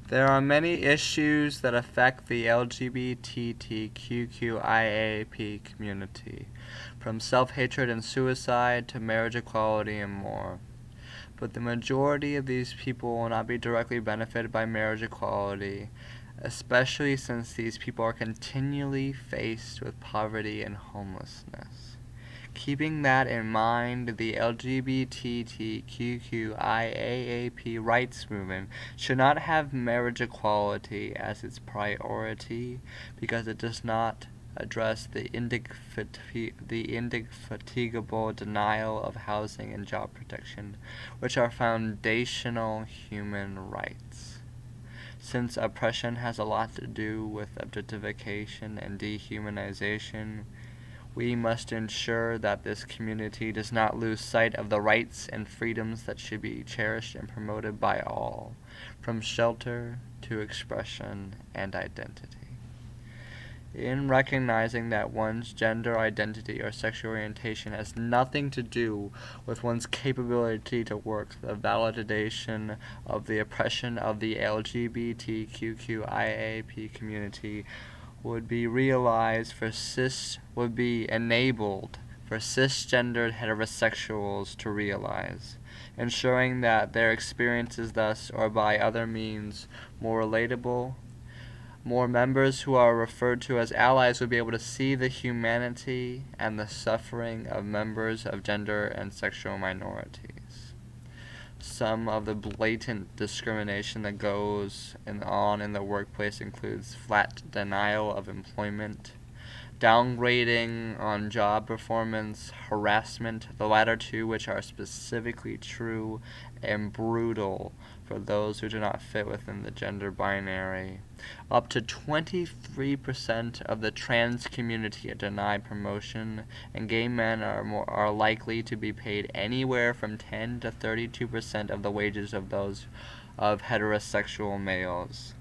There are many issues that affect the LGBTTQQIAAP community, from self-hatred and suicide to marriage equality and more. But the majority of these people will not be directly benefited by marriage equality, especially since these people are continually faced with poverty and homelessness. Keeping that in mind, the LGBTTQQIAAP rights movement should not have marriage equality as its priority because it does not address the indefatigable denial of housing and job protection, which are foundational human rights. Since oppression has a lot to do with objectification and dehumanization, we must ensure that this community does not lose sight of the rights and freedoms that should be cherished and promoted by all, from shelter to expression and identity. In recognizing that one's gender identity or sexual orientation has nothing to do with one's capability to work, the validation of the oppression of the LGBTQQIAP community would be enabled for cisgendered heterosexuals to realize, ensuring that their experiences thus or by other means more relatable. More members who are referred to as allies would be able to see the humanity and the suffering of members of gender and sexual minorities. Some of the blatant discrimination that goes on in the workplace includes flat denial of employment, downgrading on job performance, harassment, the latter two which are specifically true and brutal for those who do not fit within the gender binary. Up to 23% of the trans community are denied promotion, and gay men are likely to be paid anywhere from 10 to 32% of the wages of those of heterosexual males.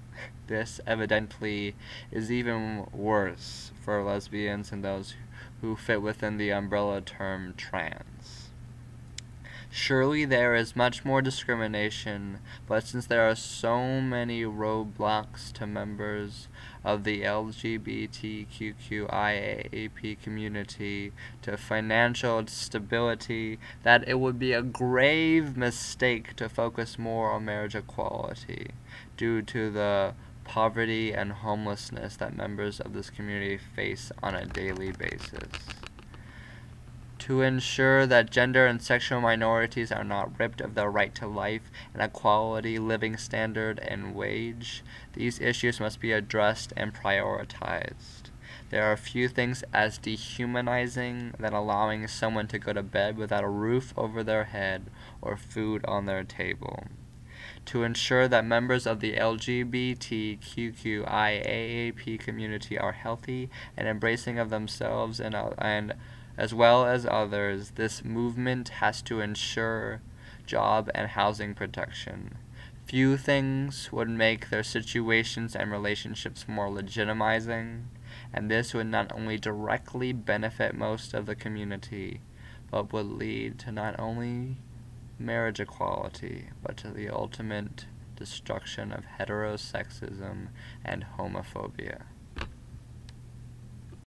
This evidently is even worse for lesbians and those who fit within the umbrella term trans. Surely there is much more discrimination, but since there are so many roadblocks to members of the LGBTQQIAAP community to financial stability, that it would be a grave mistake to focus more on marriage equality due to the poverty and homelessness that members of this community face on a daily basis. To ensure that gender and sexual minorities are not ripped of their right to life and equality, living standard, and wage, these issues must be addressed and prioritized. There are few things as dehumanizing than allowing someone to go to bed without a roof over their head or food on their table. To ensure that members of the LGBTQQIAAP community are healthy and embracing of themselves and as well as others, this movement has to ensure job and housing protection. Few things would make their situations and relationships more legitimizing, and this would not only directly benefit most of the community, but would lead to not only marriage equality, but to the ultimate destruction of heterosexism and homophobia.